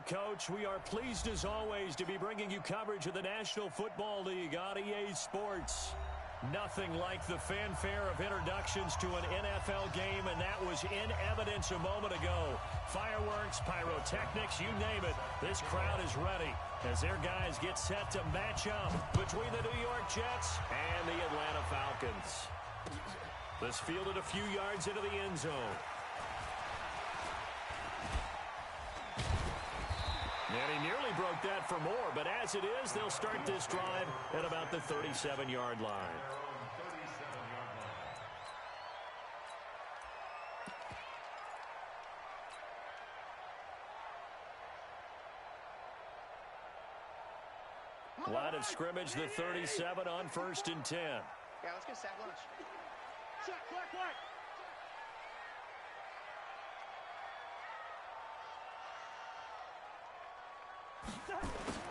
right, Coach. We are pleased, as always, to be bringing you coverage of the National Football League on EA Sports. Nothing like the fanfare of introductions to an NFL game, and that was in evidence a moment ago. Fireworks, pyrotechnics, you name it. This crowd is ready as their guys get set to match up between the New York Jets and the Atlanta Falcons. This fielded a few yards into the end zone. And he nearly broke that for more, but as it is, they'll start this drive at about the 37-yard line. Line of scrimmage, the 37 on 1st and 10. Yeah, let's get sack lunch. Sack, black.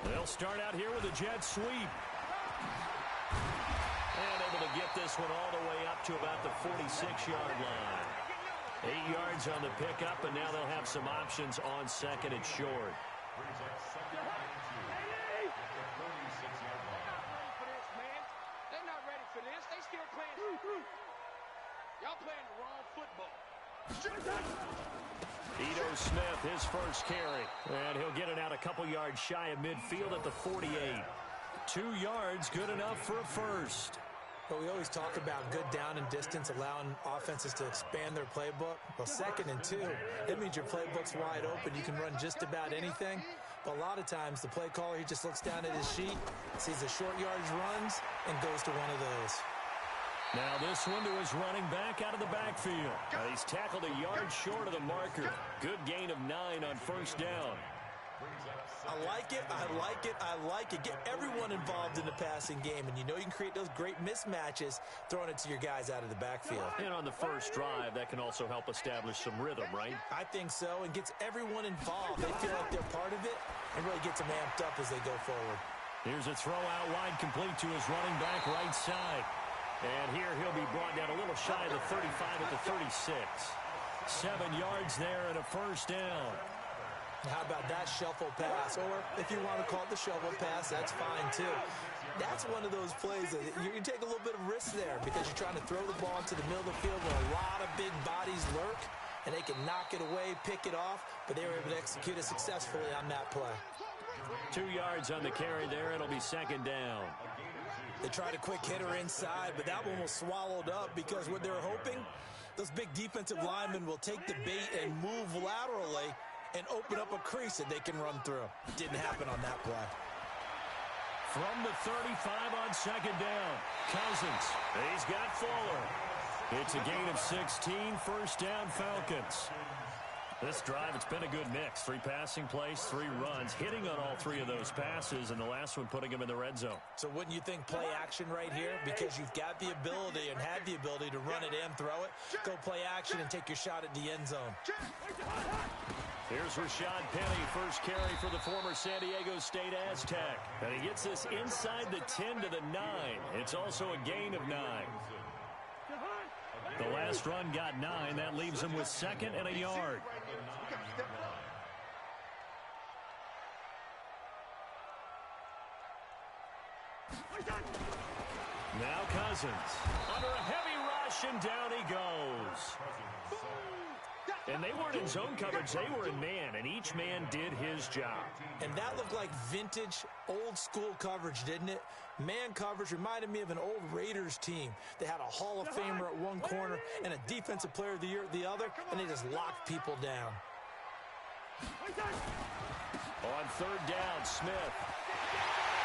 They'll start out here with a jet sweep. And able to get this one all the way up to about the 46-yard line. 8 yards on the pickup, and now they'll have some options on 2nd and short. They're not ready for this. They still playing. Y'all playing the wrong football. Ito Smith, his first carry. And he'll get it out a couple yards shy of midfield at the 48. 2 yards, good enough for a first. Well, we always talk about good down and distance, allowing offenses to expand their playbook. Well, 2nd and 2, that means your playbook's wide open. You can run just about anything. But a lot of times, the play caller, he just looks down at his sheet, sees the short yardage runs, and goes to one of those. Now this one to his running back out of the backfield. He's tackled a yard short of the marker. Good gain of 9 on 1st down. I like it. Get everyone involved in the passing game, and you know you can create those great mismatches throwing it to your guys out of the backfield. And on the first drive, that can also help establish some rhythm, right? I think so, and gets everyone involved. They feel like they're part of it and really gets them amped up as they go forward. Here's a throw out wide, complete to his running back right side. And here he'll be brought down a little shy of the 35 at the 36. 7 yards there and a 1st down. How about that shuffle pass? Or if you want to call it the shovel pass, that's fine too. That's one of those plays that you can take a little bit of risk there because you're trying to throw the ball into the middle of the field where a lot of big bodies lurk, and they can knock it away, pick it off, but they were able to execute it successfully on that play. 2 yards on the carry there. It'll be 2nd down. They tried a quick hitter inside, but that one was swallowed up because what they were hoping, those big defensive linemen will take the bait and move laterally and open up a crease that they can run through. Didn't happen on that play. From the 35 on 2nd down, Cousins. He's got Fuller. It's a gain of 16, 1st down Falcons. This drive, it's been a good mix. 3 passing plays, 3 runs, hitting on all 3 of those passes, and the last one putting him in the red zone. So wouldn't you think play action right here? Because you've got the ability and had the ability to run it and throw it. Go play action and take your shot at the end zone. Here's Rashad Penny, first carry for the former San Diego State Aztec. And he gets this inside the 10 to the 9. It's also a gain of 9. The last run got 9. That leaves him with 2nd and a yard. Now Cousins. Under a heavy rush, and down he goes. And they weren't in zone coverage. They were in man, and each man did his job. And that looked like vintage, old-school coverage, didn't it? Man coverage reminded me of an old Raiders team. They had a Hall of Famer at one corner and a Defensive Player of the Year at the other, and they just locked people down. On 3rd down, Smith.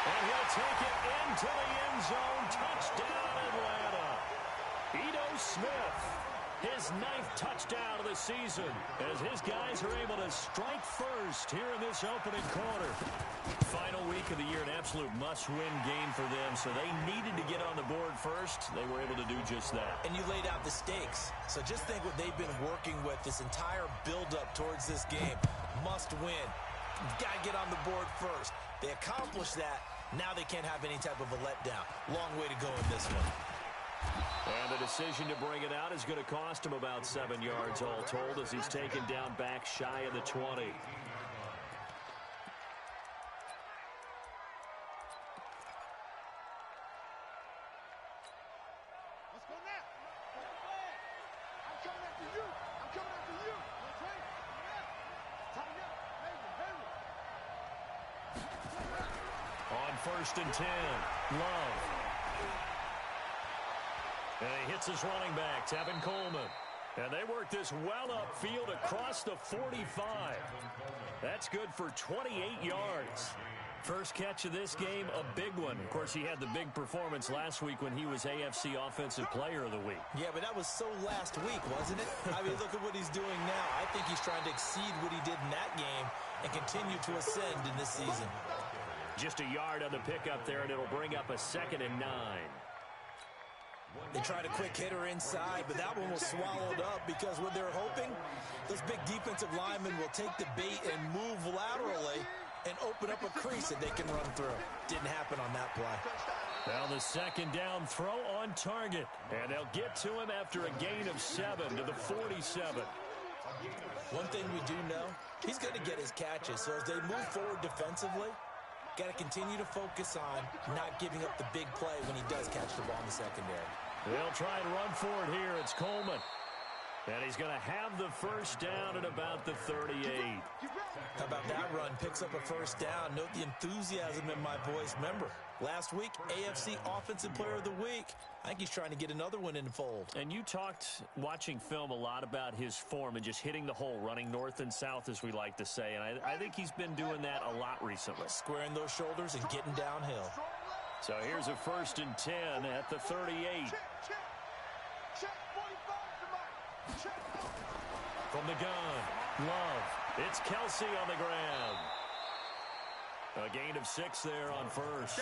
And he'll take it into the end zone. Touchdown, Atlanta. Ito Smith. His 9th touchdown of the season as his guys are able to strike first here in this opening quarter. Final week of the year, an absolute must-win game for them, so they needed to get on the board first. They were able to do just that. And you laid out the stakes. So just think what they've been working with this entire build-up towards this game. Must win. You've got to get on the board first. They accomplished that. Now they can't have any type of a letdown. Long way to go in this one. And the decision to bring it out is going to cost him about 7 yards all told as he's taken down back shy of the 20. 1st and 10. Love. And he hits his running back, Tevin Coleman. And they work this well upfield across the 45. That's good for 28 yards. First catch of this game, a big one. Of course, he had the big performance last week when he was AFC Offensive Player of the Week. Yeah, but that was so last week, wasn't it? I mean, look at what he's doing now. I think he's trying to exceed what he did in that game and continue to ascend in this season. Just a yard on the pickup there, and it'll bring up a 2nd and 9. They tried a quick hitter inside, but that one was swallowed up because what they're hoping, those big defensive linemen will take the bait and move laterally and open up a crease that they can run through. Didn't happen on that play. Now the 2nd down throw on target, and they'll get to him after a gain of 7 to the 47. One thing we do know, he's going to get his catches, so as they move forward defensively, got to continue to focus on not giving up the big play when he does catch the ball in the secondary. They'll try and run for it here. It's Coleman. And he's going to have the 1st down at about the 38. How about that run? Picks up a 1st down. Note the enthusiasm in my voice. Remember, last week, AFC Offensive Player of the Week. I think he's trying to get another one in the fold. And you talked, watching film, a lot about his form and just hitting the hole, running north and south, as we like to say. And I think he's been doing that a lot recently. Squaring those shoulders and getting downhill. So here's a 1st and 10 at the 38. From the gun, Love. It's Kelsey on the ground. A gain of 6 there on 1st.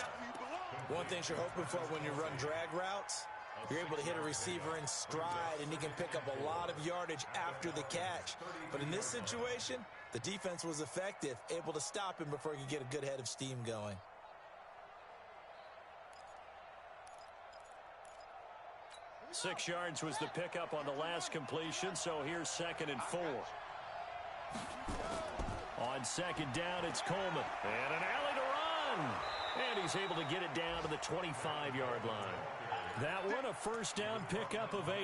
One thing you're hoping for when you run drag routes, you're able to hit a receiver in stride, and he can pick up a lot of yardage after the catch. But in this situation, the defense was effective, able to stop him before he could get a good head of steam going. Six yards was the pickup on the last completion, so here's 2nd and 4. On 2nd down, it's Coleman. And an alley to run. And he's able to get it down to the 25-yard line. That one, a 1st down pickup of 8.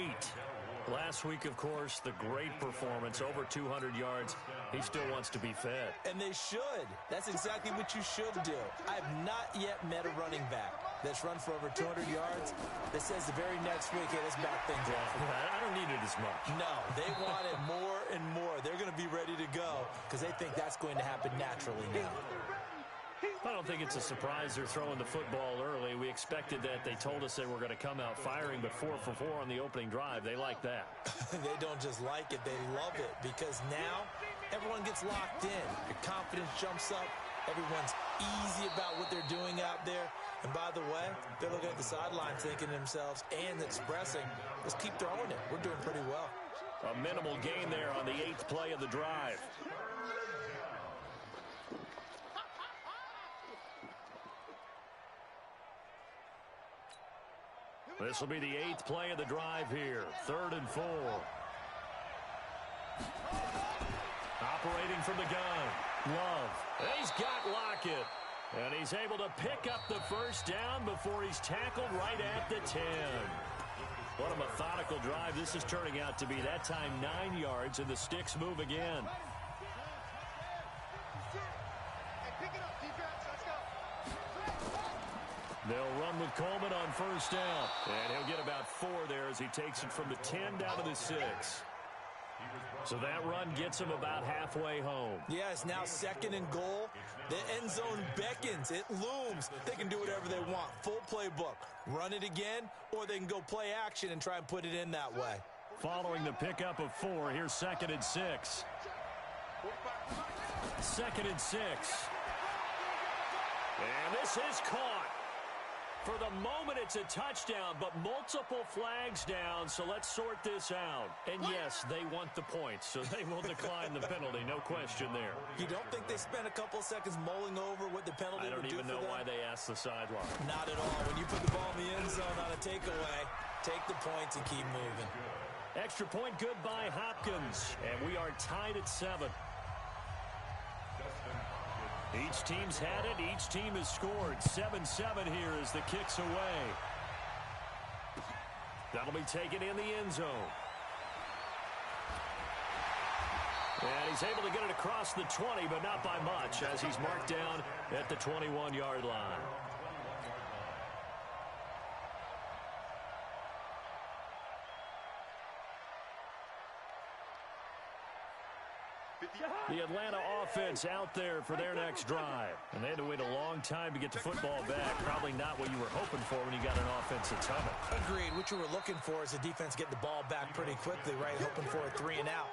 Last week, of course, the great performance, over 200 yards. He still wants to be fed. And they should. That's exactly what you should do. I've not yet met a running back that's run for over 200 yards that says the very next week, hey, let's back things up. I don't need it as much. No, they want it more and more. They're going to be ready to go because they think that's going to happen naturally now. I don't think it's a surprise they're throwing the football early. We expected that. They told us they were going to come out firing, but 4 for 4 on the opening drive. They like that. They don't just like it, they love it, because now everyone gets locked in. Your confidence jumps up. Everyone's easy about what they're doing out there. And by the way, they're looking at the sidelines thinking to themselves and expressing, let's keep throwing it. We're doing pretty well. A minimal gain there on the 8th play of the drive. This will be the 8th play of the drive here. 3rd and 4. Operating from the gun. Love. He's got Lockett. And he's able to pick up the 1st down before he's tackled right at the 10. What a methodical drive this is turning out to be. That time 9 yards, and the sticks move again. They'll run with Coleman on 1st down. And he'll get about 4 there as he takes it from the 10 down to the 6. So that run gets him about halfway home. Yeah, it's now 2nd and goal. The end zone beckons. It looms. They can do whatever they want. Full playbook. Run it again, or they can go play action and try and put it in that way. Following the pickup of 4, here's 2nd and 6. 2nd and 6. And this is caught. For the moment, it's a touchdown, but multiple flags down, so let's sort this out. And yes, they want the points, so they will decline the penalty, no question there. You don't think they spent a couple seconds mulling over what the penalty would do for them? I don't even know why they asked the sideline. Not at all. When you put the ball in the end zone on a takeaway, take the points and keep moving. Extra point good by Hopkins, and we are tied at 7. Each team's had it. Each team has scored. 7-7 here as the kick's away. That'll be taken in the end zone. And he's able to get it across the 20, but not by much, as he's marked down at the 21-yard line. The Atlanta offense out there for their next drive. And they had to wait a long time to get the football back. Probably not what you were hoping for when you got an offense that's humming. Agreed. What you were looking for is the defense get the ball back pretty quickly, right? Hoping for a 3 and out.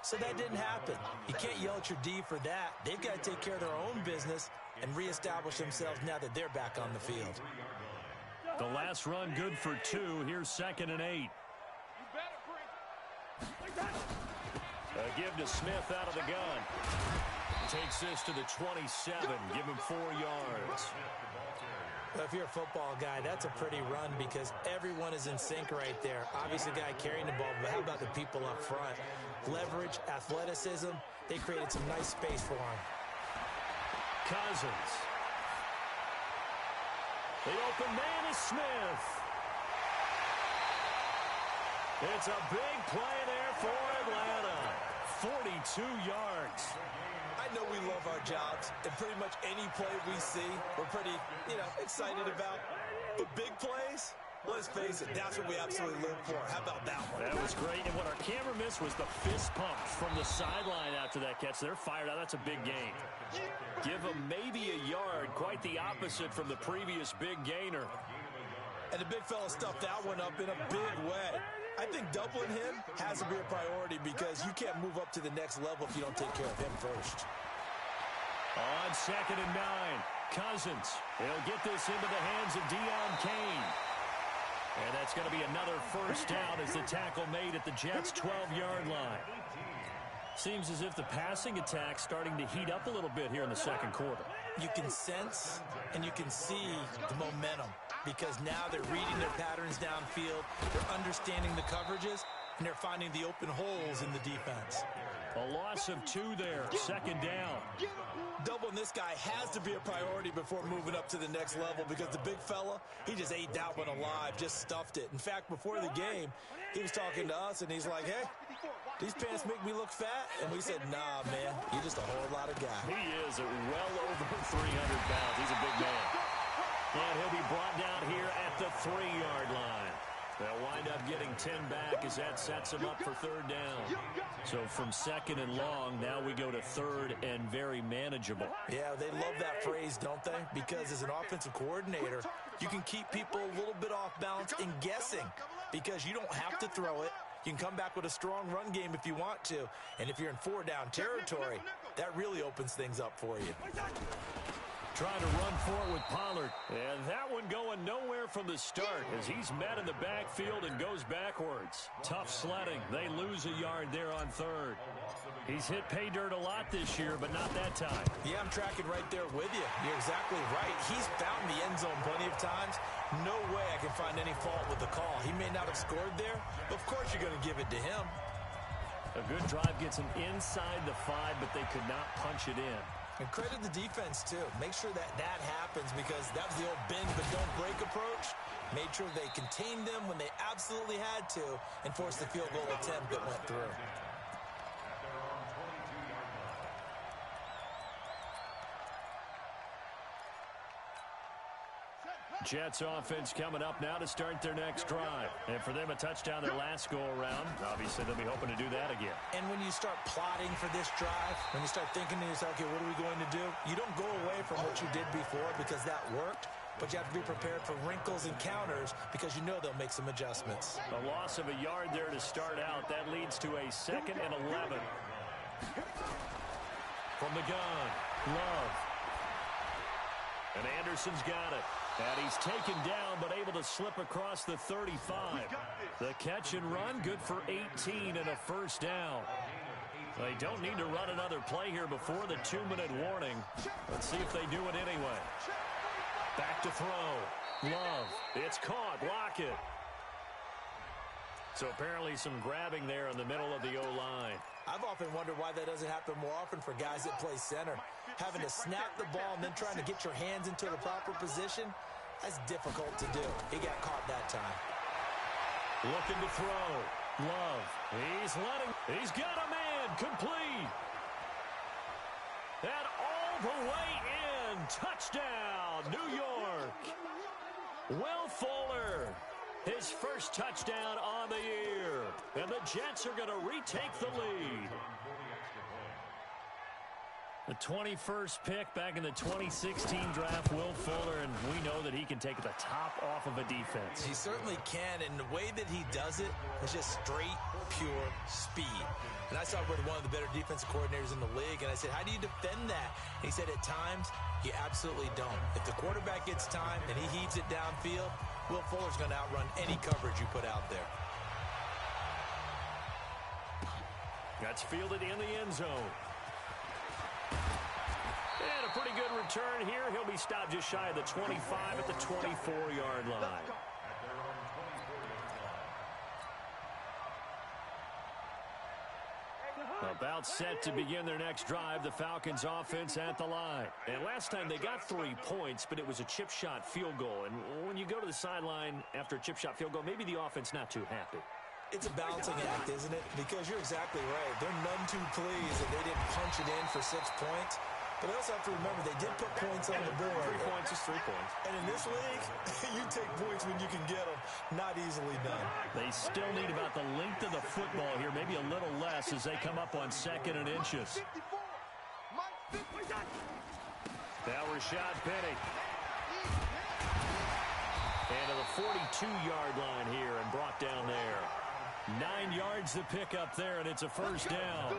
So that didn't happen. You can't yell at your D for that. They've got to take care of their own business and reestablish themselves now that they're back on the field. The last run good for 2. Here's 2nd and 8. A give to Smith out of the gun. Takes this to the 27. Give him 4 yards. Well, if you're a football guy, that's a pretty run because everyone is in sync right there. Obviously, the guy carrying the ball, but how about the people up front? Leverage, athleticism, they created some nice space for him. Cousins. The open man is Smith. It's a big play there for Atlanta. 42 yards. I know we love our jobs, and pretty much any play we see, we're pretty, excited about. But big plays, let's face it, that's what we absolutely live for. How about that one? That was great, and what our camera missed was the fist pump from the sideline after that catch. They're fired out. That's a big gain. Give them maybe a yard, quite the opposite from the previous big gainer. And the big fella stuffed that one up in a big way. I think doubling him has to be a priority because you can't move up to the next level if you don't take care of him first. On 2nd and 9, Cousins. He'll get this into the hands of Deion Kane. And that's going to be another first down as the tackle made at the Jets' 12-yard line. Seems as if the passing attack's starting to heat up a little bit here in the second quarter. You can sense and you can see the momentum because now they're reading their patterns downfield, they're understanding the coverages, and they're finding the open holes in the defense. A loss of 2 there, 2nd down. Doubling this guy has to be a priority before moving up to the next level because the big fella, he just ate that one alive, just stuffed it. In fact, before the game, he was talking to us, and he's like, hey, these pants make me look fat? And we said, nah, man, you're just a whole lot of guy. He is well over 300 pounds. He's a big man. And he'll be brought down here at the 3-yard line. They'll wind up getting 10 back as that sets him up for 3rd down. So from 2nd and long, now we go to 3rd and very manageable. Yeah, they love that phrase, don't they? Because as an offensive coordinator, you can keep people a little bit off balance and guessing because you don't have to throw it. You can come back with a strong run game if you want to. And if you're in 4-down territory, that really opens things up for you. Trying to run for it with Pollard. And that one going nowhere from the start as he's met in the backfield and goes backwards. Tough sledding. They lose a yard there on 3rd. He's hit pay dirt a lot this year, but not that time. Yeah, I'm tracking right there with you. You're exactly right. He's found the end zone plenty of times. No way I can find any fault with the call. He may not have scored there, but of course you're going to give it to him. A good drive gets him inside the 5, but they could not punch it in. And credit the defense, too. Make sure that happens because that was the old bend but don't break approach. Made sure they contained them when they absolutely had to and forced the field goal attempt that went through. Jets offense coming up now to start their next drive. And for them, a touchdown their last go-around. Obviously, they'll be hoping to do that again. And when you start plotting for this drive, when you start thinking to yourself, okay, what are we going to do? You don't go away from what you did before because that worked, but you have to be prepared for wrinkles and counters because you know they'll make some adjustments. A loss of a yard there to start out. That leads to a 2nd and 11. From the gun, Love. And Anderson's got it. And he's taken down, but able to slip across the 35. The catch and run, good for 18 and a first down. They don't need to run another play here before the 2-minute warning. Let's see if they do it anyway. Back to throw. Love. It's caught. Lockett. So apparently some grabbing there in the middle of the O-line. I've often wondered why that doesn't happen more often for guys that play center. Having to snap the ball and then trying to get your hands into the proper position, that's difficult to do. He got caught that time. Looking to throw. Love. He's got a man. Complete. And all the way in. Touchdown, New York. Will Fuller. His first touchdown on the year. And the Jets are going to retake the lead. The 21st pick back in the 2016 draft, Will Fuller, and we know that he can take the top off of a defense. He certainly can, and the way that he does it is just straight, pure speed. And I saw him with one of the better defensive coordinators in the league, and I said, how do you defend that? And he said, at times, you absolutely don't. If the quarterback gets time and he heaves it downfield, Will Fuller's going to outrun any coverage you put out there. That's fielded in the end zone. And a pretty good return here. He'll be stopped just shy of the 25 at the 24-yard line. About set to begin their next drive, the Falcons offense at the line. And last time they got 3 points, but it was a chip shot field goal. And when you go to the sideline after a chip shot field goal, maybe the offense not too happy. It's a balancing act, isn't it? Because you're exactly right. They're none too pleased that they didn't punch it in for 6 points. But they also have to remember they did put points on the board. 3 points is 3 points. And in this league, you take points when you can get them. Not easily done. They still need about the length of the football here, maybe a little less as they come up on 2nd and inches. Now Rashad Penny. And to the 42-yard line here and brought down there. 9 yards to pick up there, and it's a first down.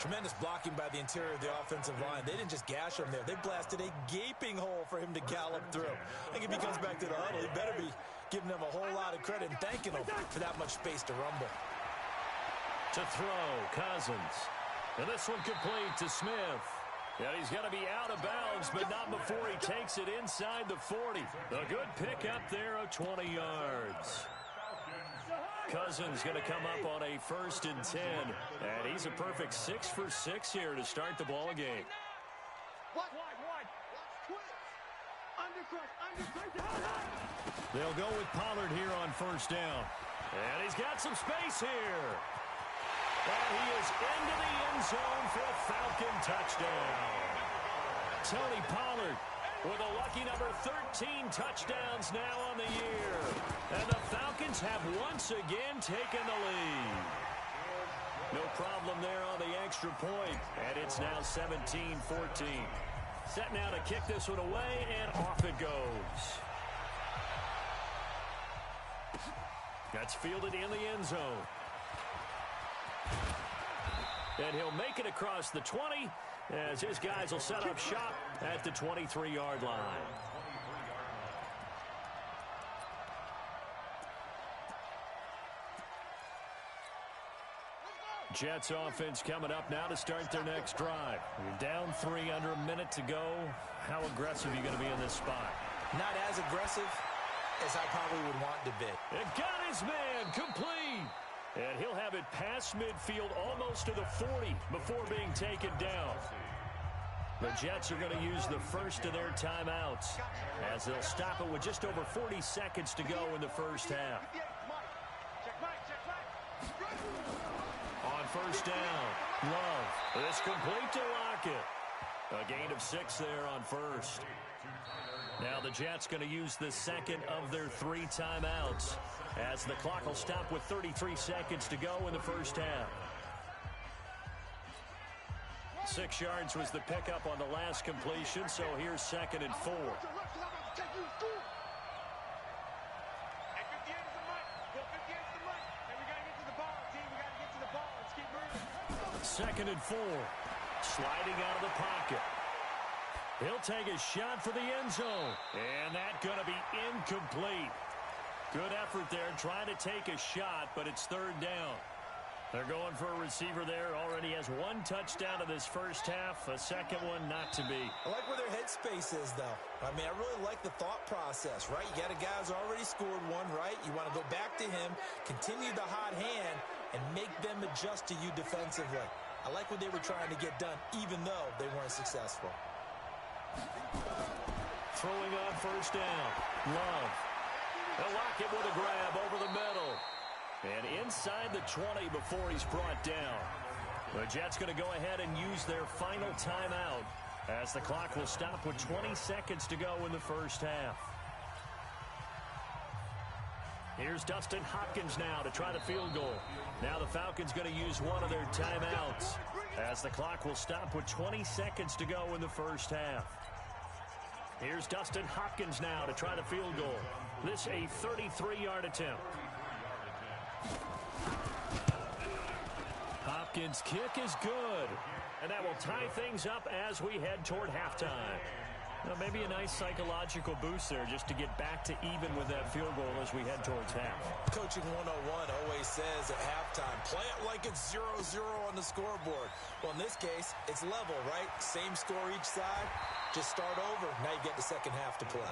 Tremendous blocking by the interior of the offensive line. They didn't just gash him there. They blasted a gaping hole for him to gallop through. I think if he comes back to the huddle, he better be giving them a whole lot of credit and thanking them for that much space to rumble. To throw, Cousins. And this one complete to Smith. Yeah, he's going to be out of bounds, but not before he takes it inside the 40. A good pickup there of 20 yards. Cousins going to come up on a 1st and 10. And he's a perfect 6 for 6 here to start the ball game. They'll go with Pollard here on 1st down. And he's got some space here. And he is into the end zone for a Falcon touchdown. Tony Pollard with a lucky number 13 touchdowns now on the year. And the Falcons have once again taken the lead. No problem there on the extra point. And it's now 17-14. Set now to kick this one away, and off it goes. That's fielded in the end zone. And he'll make it across the 20 as his guys will set up shop at the 23-yard line. Jets offense coming up now to start their next drive. You're down 3, under a minute to go. How aggressive are you going to be in this spot? Not as aggressive as I probably would want to be. And got his man complete. And he'll have it past midfield almost to the 40 before being taken down. The Jets are going to use the first of their timeouts as they'll stop it with just over 40 seconds to go in the first half. On 1st down, Love. This complete to Lockett. A gain of 6 there on 1st. Now the Jets going to use the second of their 3 timeouts as the clock will stop with 33 seconds to go in the first half. 6 yards was the pickup on the last completion, so here's 2nd and 4. 2nd and 4. Sliding out of the pocket. He'll take a shot for the end zone. And that's going to be incomplete. Good effort there trying to take a shot, but it's 3rd down. They're going for a receiver there. Already has 1 touchdown in this first half. A second one not to be. I like where their headspace is, though. I mean, I really like the thought process, right? You got a guy who's already scored 1, right? You want to go back to him, continue the hot hand, and make them adjust to you defensively. I like what they were trying to get done, even though they weren't successful. Throwing on 1st down. Love. They'll lock it with a grab over the middle. And inside the 20 before he's brought down. The Jets going to go ahead and use their final timeout as the clock will stop with 20 seconds to go in the first half. Here's Dustin Hopkins now to try the field goal. Now the Falcons going to use one of their timeouts. as the clock will stop with 20 seconds to go in the first half. Here's Dustin Hopkins now to try the field goal. This a 33-yard attempt. Hopkins' kick is good. And that will tie things up as we head toward halftime. Now, maybe a nice psychological boost there just to get back to even with that field goal as we head towards half. Coaching 101 always says at halftime, play it like it's 0-0 on the scoreboard. Well, in this case, it's level, right? Same score each side. Just start over. Now you get the second half to play.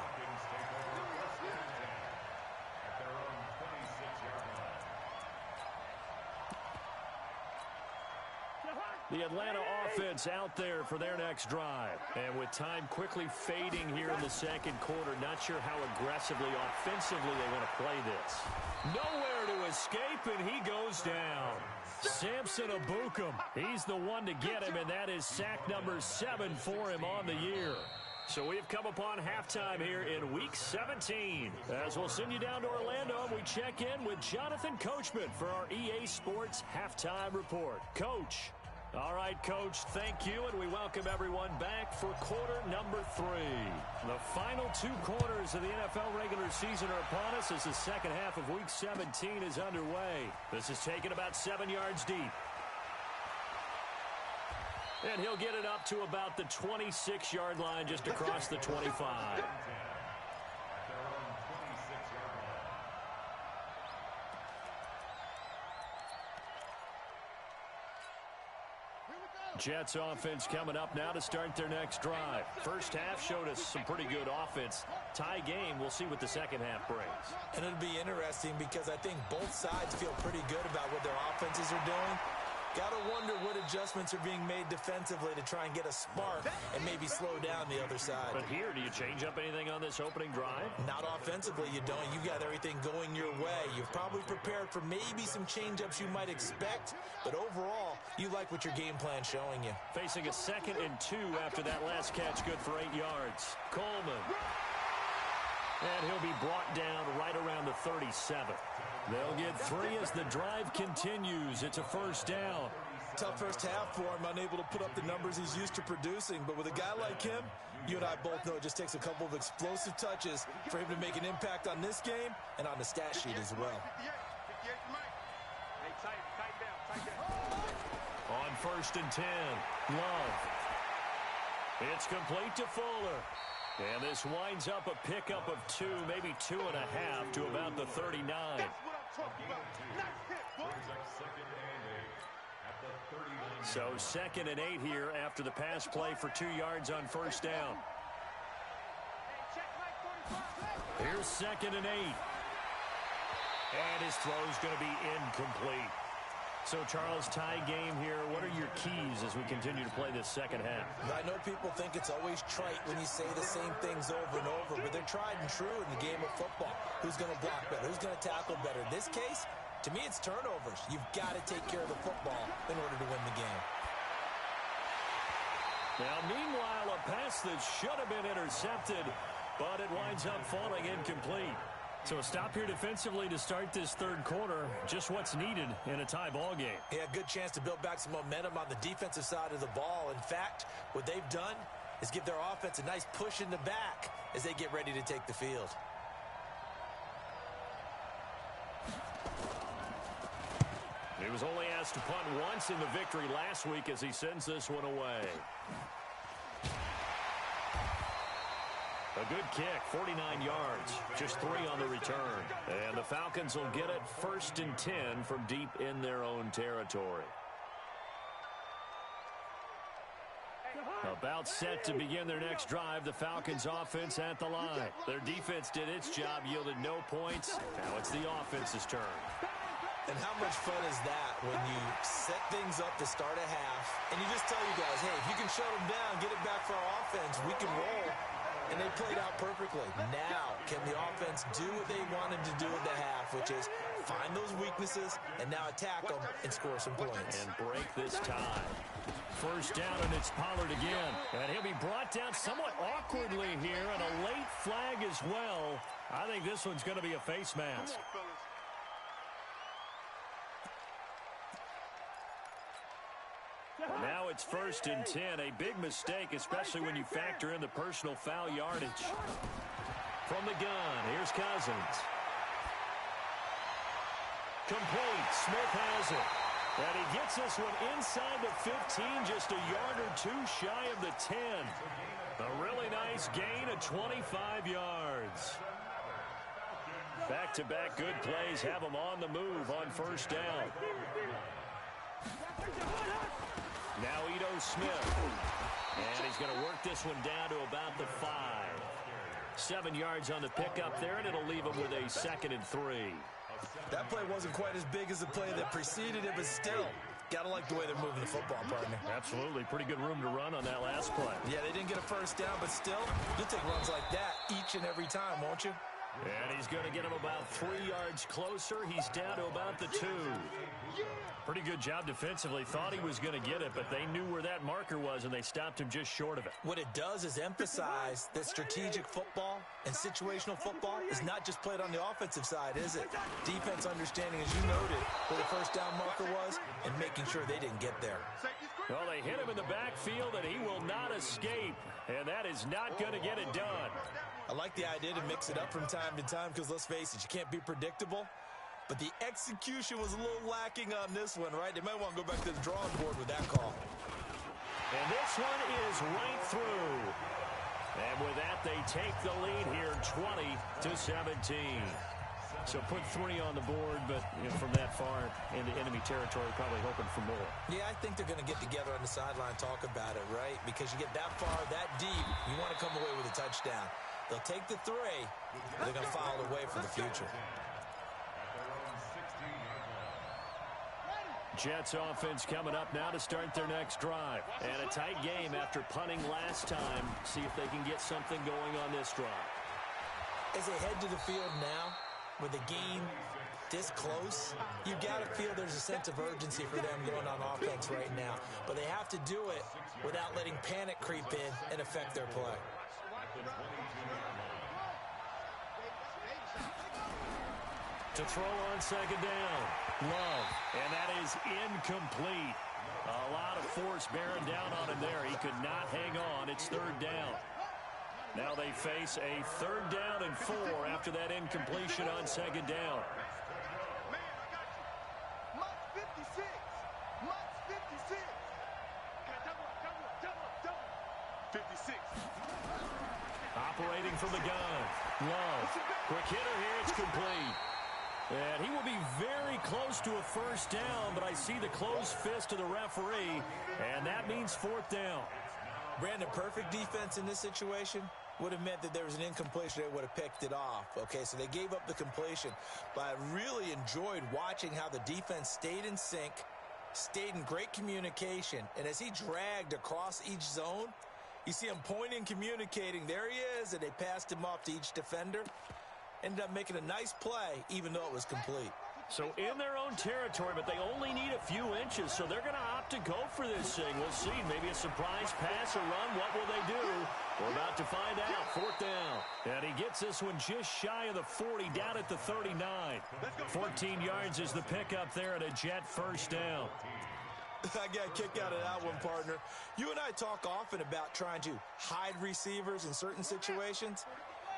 The Atlanta offense out there for their next drive. And with time quickly fading here in the second quarter, not sure how aggressively, offensively they want to play this. Nowhere to escape, and he goes down. Samson Abukum, he's the one to get him, and that is sack number 7 for him on the year. So we've come upon halftime here in Week 17. As we'll send you down to Orlando, and we check in with Jonathan Coachman for our EA Sports Halftime Report. Coach. All right, Coach, thank you, and we welcome everyone back for quarter number 3. The final 2 quarters of the NFL regular season are upon us as the second half of Week 17 is underway. This is taken about 7 yards deep. And he'll get it up to about the 26-yard line just across the 25. Jets offense coming up now to start their next drive. First half showed us some pretty good offense. Tie game, we'll see what the second half brings. And it'll be interesting because I think both sides feel pretty good about what their offenses are doing. Got to wonder what adjustments are being made defensively to try and get a spark and maybe slow down the other side. But here, do you change up anything on this opening drive? Not offensively, you don't. You got everything going your way. You've probably prepared for maybe some change-ups you might expect, but overall, you like what your game plan's showing you. Facing a 2nd and 2 after that last catch, good for 8 yards. Coleman. And he'll be brought down right around the 37. They'll get 3 as the drive continues. It's a first down. Tough first half for him, unable to put up the numbers he's used to producing. But with a guy like him, you and I both know it just takes a couple of explosive touches for him to make an impact on this game and on the stat sheet as well. On 1st and 10, Love. It's complete to Fuller. And this winds up a pickup of 2, maybe 2.5 to about the 39. So 2nd and 8 here after the pass play for 2 yards on first down. Here's 2nd and 8. And his throw's going to be incomplete. So, Charles, tie game here. What are your keys as we continue to play this second half? I know people think it's always trite when you say the same things over and over, but they're tried and true in the game of football. Who's going to block better? Who's going to tackle better? In this case, to me, it's turnovers. You've got to take care of the football in order to win the game. Now, meanwhile, a pass that should have been intercepted, but it winds up falling incomplete. So a stop here defensively to start this third quarter. Just what's needed in a tie ball game. Yeah, good chance to build back some momentum on the defensive side of the ball. In fact, what they've done is give their offense a nice push in the back as they get ready to take the field. He was only asked to punt once in the victory last week as he sends this one away. A good kick, 49 yards, just 3 on the return. And the Falcons will get it 1st and 10 from deep in their own territory. About set to begin their next drive, the Falcons offense at the line. Their defense did its job, yielded no points. Now it's the offense's turn. And how much fun is that when you set things up to start a half, and you just tell you guys, hey, if you can shut them down, get it back for our offense, we can roll. And they played out perfectly. Now, can the offense do what they wanted to do in the half, which is find those weaknesses and now attack them and score some points. And break this tie. First down, and it's Pollard again. And he'll be brought down somewhat awkwardly here, and a late flag as well. I think this one's going to be a face mask. Now it's 1st and 10. A big mistake, especially when you factor in the personal foul yardage. From the gun, here's Cousins. Complete. Smith has it. And he gets this one inside the 15, just a yard or two shy of the 10. A really nice gain of 25 yards. Back-to-back good plays have them on the move on 1st down. Now Ito Smith. And he's going to work this one down to about the 5. 7 yards on the pickup there, and it'll leave him with a 2nd and 3. That play wasn't quite as big as the play that preceded it, but still, gotta like the way they're moving the football, partner. Absolutely. Pretty good room to run on that last play. Yeah, they didn't get a 1st down, but still, you'll take runs like that each and every time, won't you? And he's going to get him about 3 yards closer. He's down to about the 2. Pretty good job defensively. Thought he was going to get it, but they knew where that marker was, and they stopped him just short of it. What it does is emphasize that strategic football and situational football is not just played on the offensive side, is it? Defense understanding, as you noted, where the 1st down marker was and making sure they didn't get there. Well, they hit him in the backfield, and he will not escape, and that is not going to get it done. I like the idea to mix it up from time to time because, let's face it, you can't be predictable. But the execution was a little lacking on this one, right? They might want to go back to the drawing board with that call. And this one is right through. And with that, they take the lead here 20-17. So put 3 on the board, but from that far into enemy territory, probably hoping for more. Yeah, I think they're going to get together on the sideline and talk about it, right? Because you get that far, that deep, you want to come away with a touchdown. They'll take the 3, but they're going to file it away for the future. Jets offense coming up now to start their next drive. And a tight game after punting last time. See if they can get something going on this drive. As they head to the field now, with the game this close, you got to feel there's a sense of urgency for them going on offense right now. But they have to do it without letting panic creep in and affect their play. To throw on 2nd down. Love. And that is incomplete. A lot of force bearing down on him there. He could not hang on. It's 3rd down. Now they face a 3rd down and 4 after that incompletion on 2nd down. Operating from the gun. Love. Quick hitter here. It's complete. And he will be very close to a 1st down, but I see the closed fist of the referee, and that means 4th down. Brandon, perfect defense in this situation would have meant that there was an incompletion. They would have picked it off. Okay, so they gave up the completion, but I really enjoyed watching how the defense stayed in sync, stayed in great communication, and as he dragged across each zone, you see him pointing, communicating. There he is, and they passed him off to each defender. Ended up making a nice play, even though it was complete. So in their own territory, but they only need a few inches, so they're going to opt to go for this thing. We'll see. Maybe a surprise pass or run. What will they do? We're about to find out. 4th down. And he gets this one just shy of the 40, down at the 39. 14 yards is the pickup there at a Jet 1st down. I got a kick out of that one, partner. You and I talk often about trying to hide receivers in certain situations.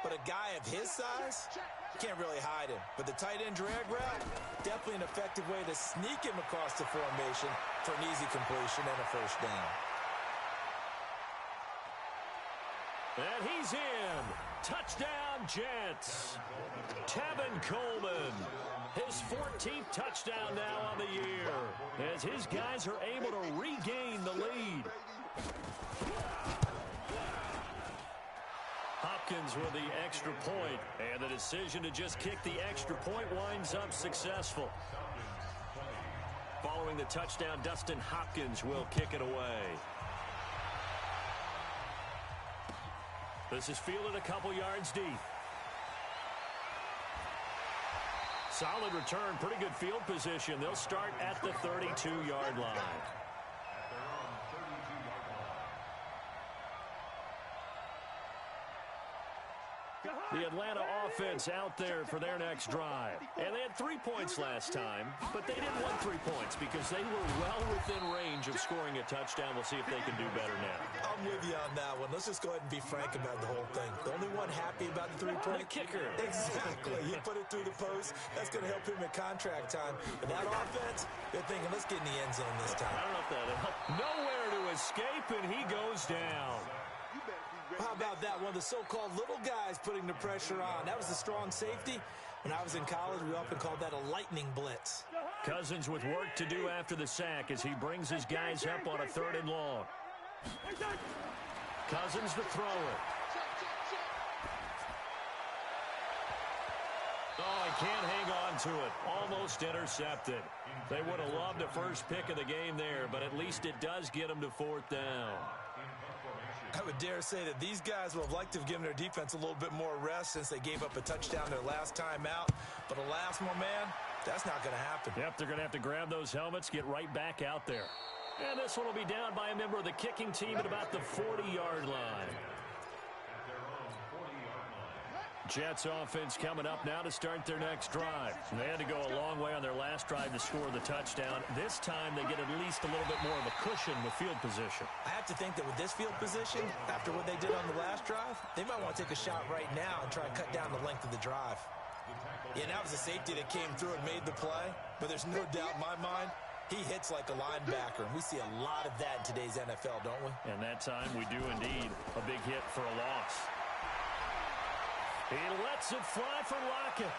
But a guy of his size, you can't really hide him. But the tight end drag route, definitely an effective way to sneak him across the formation for an easy completion and a 1st down. And he's in. Touchdown, Jets. Tevin Coleman. His 14th touchdown now on the year, as his guys are able to regain the lead. Hopkins with the extra point, and the decision to just kick the extra point winds up successful. Following the touchdown, Dustin Hopkins will kick it away. This is fielded a couple yards deep. Solid return, pretty good field position. They'll start at the 32-yard line. The Atlanta offense out there for their next drive. And they had 3 points last time, but they didn't want 3 points because they were well within range advantage of scoring a touchdown. We'll see if they can do better now. I'm with you on that one. Let's just go ahead and be frank about the whole thing. The only one happy about the three-point kicker. Exactly. He put it through the post. That's going to help him at contract time. But that offense, they're thinking, let's get in the end zone this time. I don't know if that helped. Nowhere to escape, and he goes down. How about that? One of the so-called little guys putting the pressure on. That was the strong safety. When I was in college, we often called that a lightning blitz. Cousins with work to do after the sack as he brings his guys up on a 3rd and long. Cousins the thrower. Oh, he can't hang on to it. Almost intercepted. They would have loved a first pick of the game there, but at least it does get them to 4th down. I would dare say that these guys would have liked to have given their defense a little bit more rest since they gave up a touchdown their last time out. But alas, my man, that's not going to happen. Yep, they're going to have to grab those helmets, get right back out there. And this one will be down by a member of the kicking team at about the 40-yard line. Jets offense coming up now to start their next drive. They had to go a long way on their last drive to score the touchdown. This time they get at least a little bit more of a cushion with field position. I have to think that with this field position, after what they did on the last drive, they might want to take a shot right now and try and cut down the length of the drive. Yeah, that was a safety that came through and made the play, but there's no doubt in my mind, he hits like a linebacker, and we see a lot of that in today's NFL, don't we? And that time we do indeed. A big hit for a loss. He lets it fly for Lockett.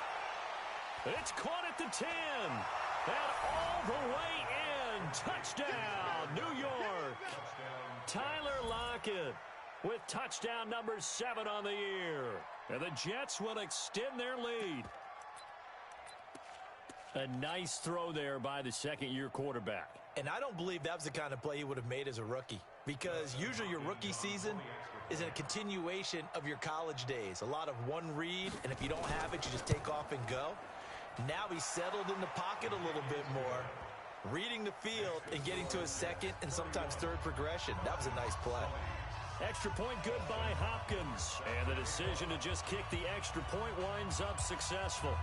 It's caught at the 10. And all the way in. Touchdown, New York. Tyler Lockett with touchdown number 7 on the year. And the Jets will extend their lead. A nice throw there by the second-year quarterback. And I don't believe that was the kind of play he would have made as a rookie. Because usually your rookie season is a continuation of your college days. A lot of one read, and if you don't have it, you just take off and go. Now he's settled in the pocket a little bit more, reading the field and getting to his second and sometimes third progression. That was a nice play. Extra point good by Hopkins. And the decision to just kick the extra point winds up successful.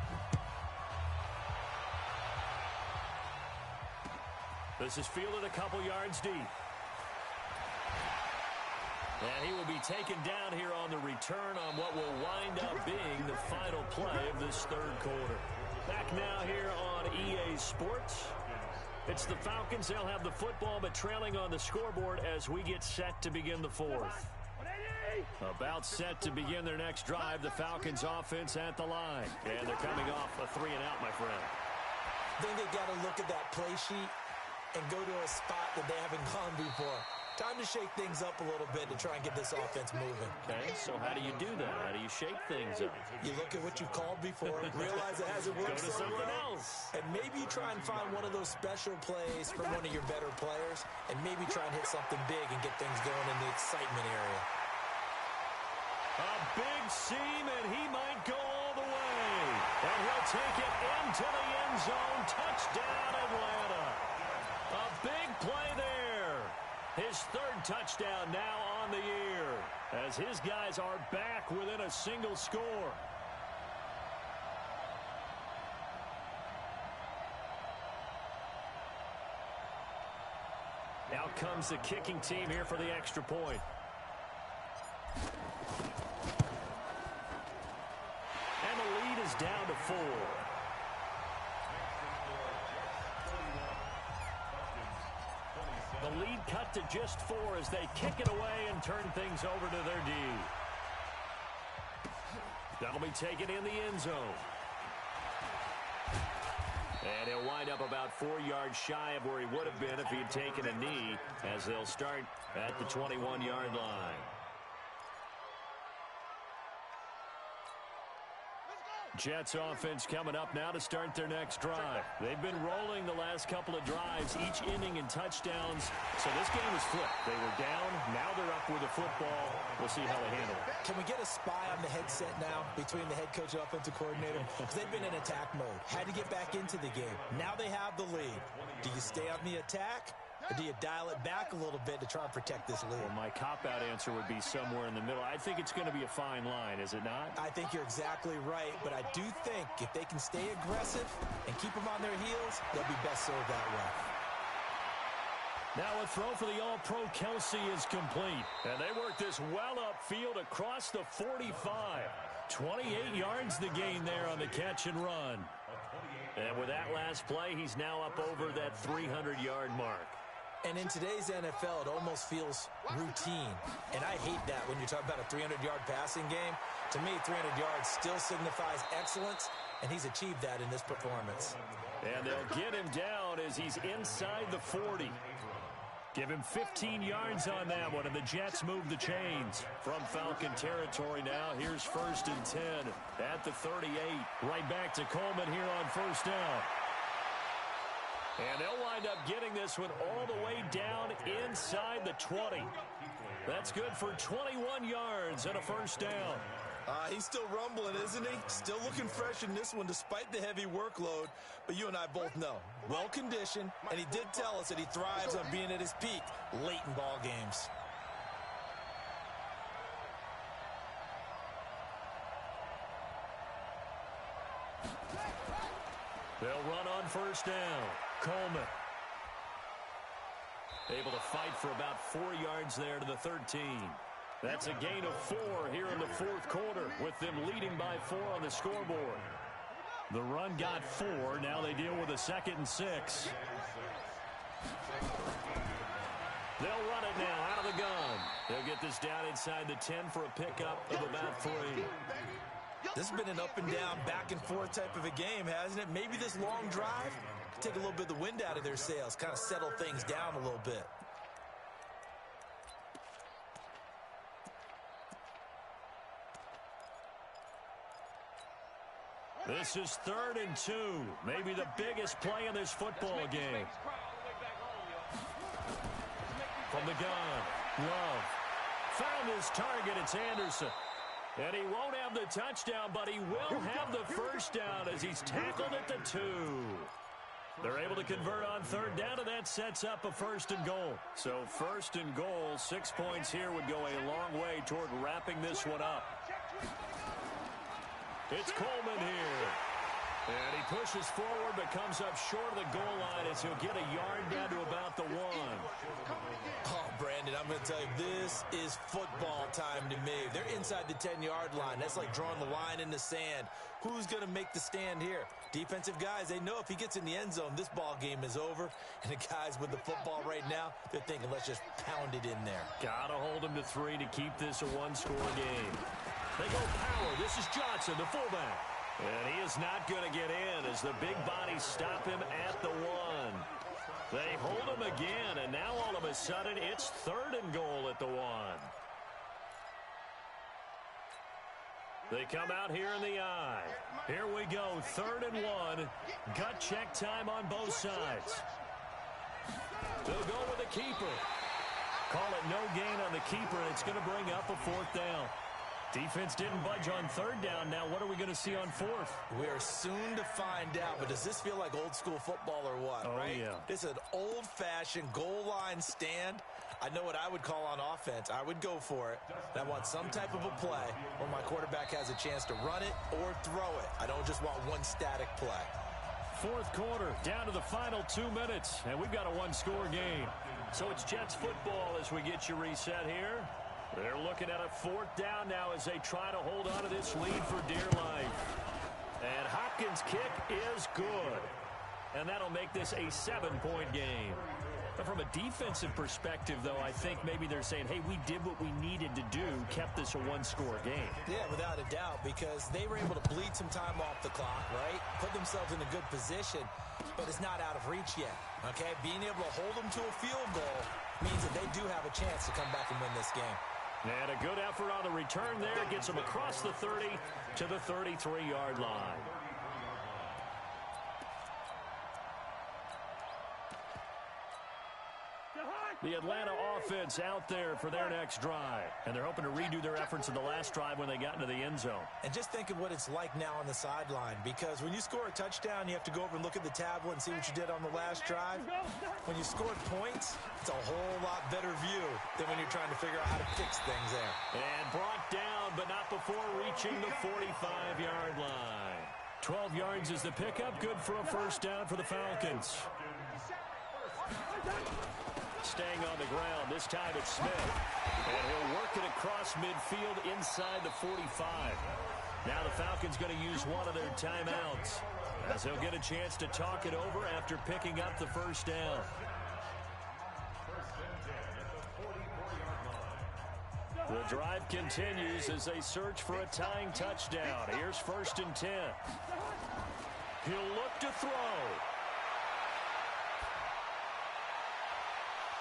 This is fielded a couple yards deep. And he will be taken down here on the return on what will wind up being the final play of this 3rd quarter. Back now here on EA Sports. It's the Falcons. They'll have the football, but trailing on the scoreboard as we get set to begin the 4th. About set to begin their next drive, the Falcons offense at the line. And they're coming off a 3-and-out, my friend. I think they got to look at that play sheet and go to a spot that they haven't gone before. Time to shake things up a little bit to try and get this offense moving. Okay, so how do you do that? How do you shake things up? You look at what you've called before, realize it hasn't worked Go to so something well, else. and maybe you try and find one of those special plays from one of your better players, and maybe try and hit something big and get things going in the excitement area. A big seam, and he might go all the way. And he'll take it into the end zone. Touchdown, Atlanta. A big play there. His 3rd touchdown now on the year as his guys are back within a single score. Now comes the kicking team here for the extra point. And the lead is down to 4. The lead cut to just 4 as they kick it away and turn things over to their D. That'll be taken in the end zone. And he'll wind up about 4 yards shy of where he would have been if he had taken a knee, as they'll start at the 21-yard line. Jets offense coming up now to start their next drive. They've been rolling the last couple of drives, each inning in touchdowns. So this game is flipped. They were down. Now they're up with the football. We'll see how they handle it. Can we get a spy on the headset now between the head coach and offensive coordinator? Because they've been in attack mode. Had to get back into the game. Now they have the lead. Do you stay on the attack? Or do you dial it back a little bit to try and protect this lead? Well, my cop-out answer would be somewhere in the middle. I think it's going to be a fine line, is it not? I think you're exactly right, but I do think if they can stay aggressive and keep them on their heels, they'll be best served that way. Now a throw for the All-Pro Kelsey is complete. And they work this well upfield across the 45. 28 yards the gain there on the catch and run. And with that last play, he's now up over that 300-yard mark. And in today's NFL, it almost feels routine. And I hate that when you talk about a 300-yard passing game. To me, 300 yards still signifies excellence, and he's achieved that in this performance. And they'll get him down as he's inside the 40. Give him 15 yards on that one, and the Jets move the chains. From Falcon territory now, here's 1st and 10 at the 38. Right back to Coleman here on 1st down. And they'll wind up getting this one all the way down inside the 20. That's good for 21 yards and a 1st down. He's still rumbling, isn't he? Still looking fresh in this one despite the heavy workload. But you and I both know, well-conditioned, and he did tell us that he thrives on being at his peak late in ball games. They'll run on 1st down. Coleman able to fight for about 4 yards there to the 13. That's a gain of 4 here in the 4th quarter, with them leading by 4 on the scoreboard. The run got 4. Now they deal with a 2nd and 6. They'll run it now out of the gun. They'll get this down inside the 10 for a pickup of about 3. This has been an up and down, back and forth type of a game, hasn't it? Maybe this long drive take a little bit of the wind out of their sails, kind of settle things down a little bit. This is 3rd and 2. Maybe the biggest play in this football game. From the gun, Love found his target. It's Anderson. And he won't have the touchdown, but he will have the 1st down as he's tackled at the 2. They're able to convert on 3rd down, and that sets up a 1st and goal. So 1st and goal, 6 points here would go a long way toward wrapping this one up. It's Coleman here. And he pushes forward but comes up short of the goal line as he'll get a yard down to about the 1. Oh, Brandon, I'm going to tell you, this is football time to me. They're inside the 10-yard line. That's like drawing the line in the sand. Who's going to make the stand here? Defensive guys, they know if he gets in the end zone, this ball game is over. And the guys with the football right now, they're thinking, let's just pound it in there. Got to hold him to 3 to keep this a one-score game. They go power. This is Johnson, the fullback. And he is not going to get in as the big bodies stop him at the 1. They hold him again, and now all of a sudden it's 3rd and goal at the 1. They come out here in the I. Here we go, 3rd and 1. Gut check time on both sides. They'll go with the keeper. Call it no gain on the keeper, and it's going to bring up a 4th down. Defense didn't budge on 3rd down. Now what are we going to see on 4th? We are soon to find out, but does this feel like old school football or what? Oh, right? Yeah. This is an old-fashioned goal line stand. I know what I would call on offense. I would go for it. I want some type of a play where my quarterback has a chance to run it or throw it. I don't just want one static play. 4th quarter, down to the final 2 minutes, and we've got a one-score game. So it's Jets football as we get you reset here. They're looking at a 4th down now as they try to hold on to this lead for dear life. And Hopkins' kick is good. And that'll make this a 7-point game. But from a defensive perspective, though, I think maybe they're saying, hey, we did what we needed to do, kept this a one-score game. Yeah, without a doubt, because they were able to bleed some time off the clock, right? Put themselves in a good position, but it's not out of reach yet, okay? Being able to hold them to a field goal means that they do have a chance to come back and win this game. And a good effort on the return there. Gets him across the 30 to the 33-yard line. The Atlanta offense out there for their next drive. And they're hoping to redo their efforts in the last drive when they got into the end zone. And just think of what it's like now on the sideline, because when you score a touchdown, you have to go over and look at the tablet and see what you did on the last drive. When you scored points, it's a whole lot better view than when you're trying to figure out how to fix things there. And brought down, but not before reaching the 45-yard line. 12 yards is the pickup. Good for a 1st down for the Falcons. the ground. This time it's Smith. And he'll work it across midfield inside the 45. Now the Falcons going to use one of their timeouts, as he'll get a chance to talk it over after picking up the first down. The drive continues as they search for a tying touchdown. Here's 1st and 10. He'll look to throw.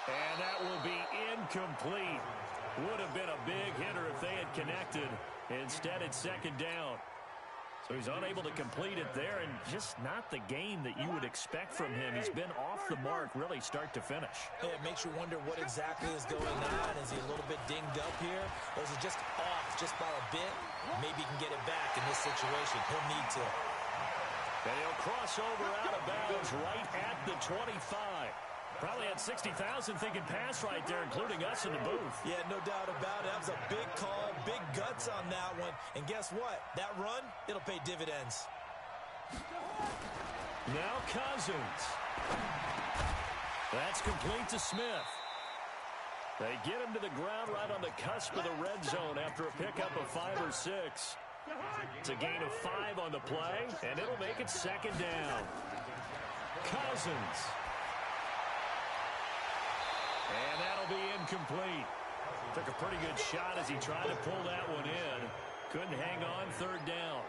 And that will be incomplete. Would have been a big hitter if they had connected. Instead, it's 2nd down. So he's unable to complete it there, and just not the game that you would expect from him. He's been off the mark really start to finish. Yeah, it makes you wonder what exactly is going on. Is he a little bit dinged up here? Or is he just off just by a bit? Maybe he can get it back in this situation. He'll need to. And he'll cross over out of bounds right at the 25. Probably had 60,000 thinking pass right there, including us in the booth. Yeah, no doubt about it. That was a big call, big guts on that one. And guess what? That run, it'll pay dividends. Now Cousins. That's complete to Smith. They get him to the ground right on the cusp of the red zone after a pickup of 5 or 6. It's a gain of 5 on the play, and it'll make it 2nd down. Cousins. And that'll be incomplete. Took a pretty good shot as he tried to pull that one in. Couldn't hang on 3rd down.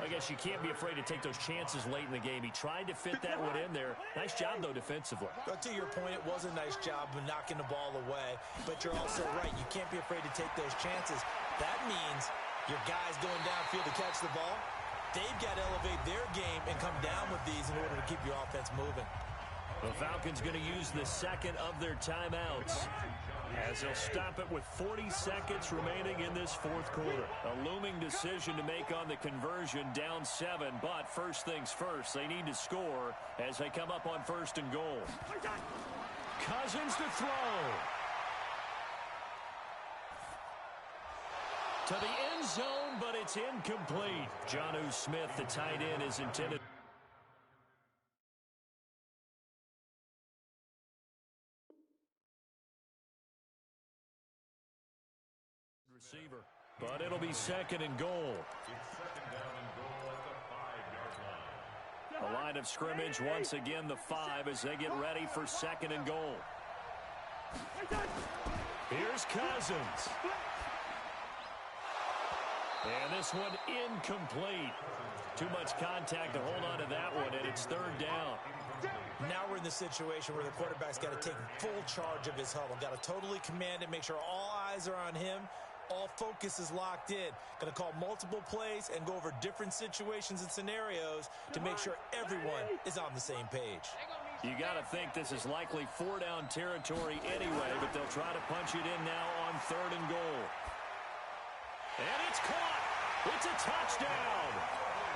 I guess you can't be afraid to take those chances late in the game. He tried to fit that one in there. Nice job, though, defensively. But to your point, it was a nice job of knocking the ball away. But you're also right. You can't be afraid to take those chances. That means your guys going downfield to catch the ball, they've got to elevate their game and come down with these in order to keep your offense moving. The Falcons going to use the 2nd of their timeouts, as they'll stop it with 40 seconds remaining in this 4th quarter. A looming decision to make on the conversion, down 7, but first things first, they need to score as they come up on 1st and goal. Cousins to throw. To the end zone, but it's incomplete. Jonnu Smith, the tight end, is intended. Receiver, but it'll be 2nd and goal. The line of scrimmage once again the 5 as they get ready for 2nd and goal. Here's Cousins. And this one incomplete. Too much contact to hold on to that one, and it's 3rd down. Now we're in the situation where the quarterback's got to take full charge of his huddle. Got to totally command it, make sure all eyes are on him. All focus is locked in. Going to call multiple plays and go over different situations and scenarios to make sure everyone is on the same page. You got to think this is likely 4-down territory anyway, but they'll try to punch it in now on 3rd and goal. And it's caught. It's a touchdown.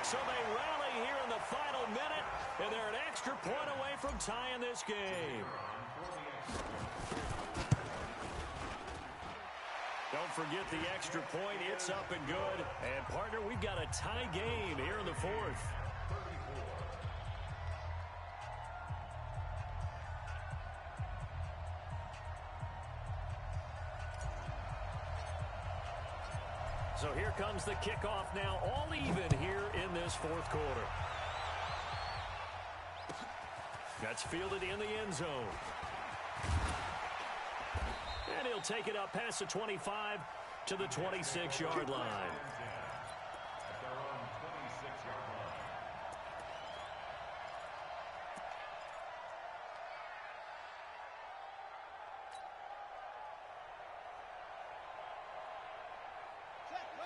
So they rally here in the final minute, and they're an extra point away from tying this game. Don't forget the extra point. It's up and good. And, partner, we've got a tie game here in the 4th. So here comes the kickoff now, all even here in this 4th quarter. That's fielded in the end zone. And he'll take it up past the 25 to the 26-yard line.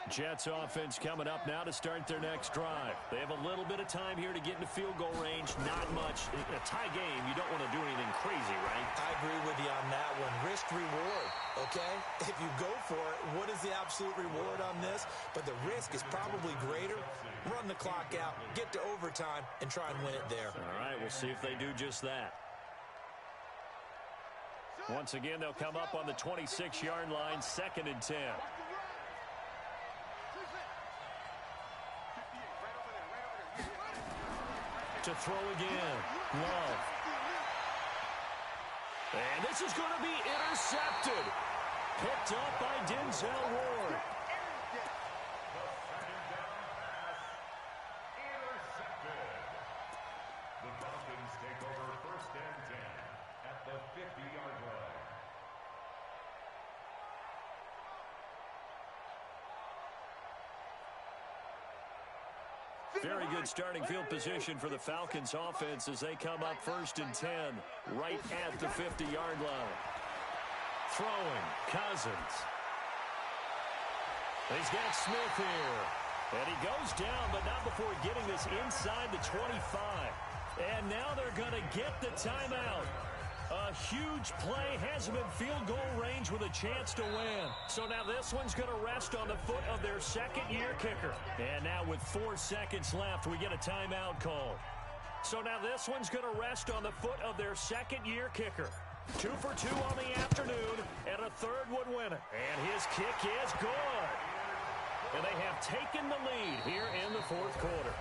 Jets offense coming up now to start their next drive. They have a little bit of time here to get into field goal range. Not much. A tie game, you don't want to do anything crazy, right? I agree with you on that one. Risk reward, okay? If you go for it, what is the absolute reward on this? But the risk is probably greater. Run the clock out, get to overtime, and try and win it there. All right, we'll see if they do just that. Once again, they'll come up on the 26-yard line, 2nd and 10. To throw again. Love. And this is going to be intercepted. Picked up by Denzel Ward. The Falcons take over 1st and 10 at the 50-yard line. Very good starting field position for the Falcons offense as they come up 1st and 10 right at the 50-yard line. Throwing, Cousins. He's got Smith here. And he goes down, but not before getting this inside the 25. And now they're going to get the timeout. A huge play, has him in field goal range with a chance to win. So now this one's going to rest on the foot of their second-year kicker. And now with 4 seconds left, we get a timeout call. So now this one's going to rest on the foot of their second-year kicker. 2 for 2 on the afternoon, and a third would win it. And his kick is good. And they have taken the lead here in the 4th quarter.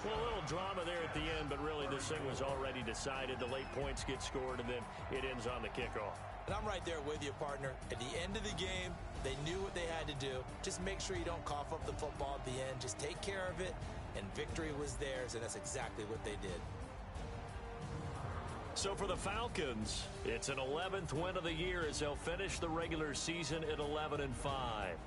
Well, a little drama there at the end, but really this thing was already decided. The late points get scored, and then it ends on the kickoff. And I'm right there with you, partner. At the end of the game, they knew what they had to do. Just make sure you don't cough up the football at the end. Just take care of it, and victory was theirs, and that's exactly what they did. So for the Falcons, it's an 11th win of the year as they'll finish the regular season at 11-5.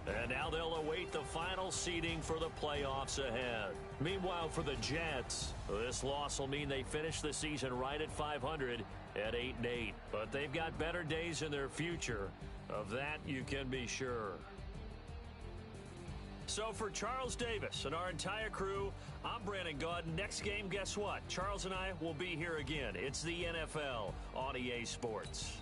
And now they'll await the final seeding for the playoffs ahead. Meanwhile, for the Jets, this loss will mean they finish the season right at 500 at 8-8. But they've got better days in their future. Of that, you can be sure. So for Charles Davis and our entire crew, I'm Brandon Gaudin. Next game, guess what? Charles and I will be here again. It's the NFL on EA Sports.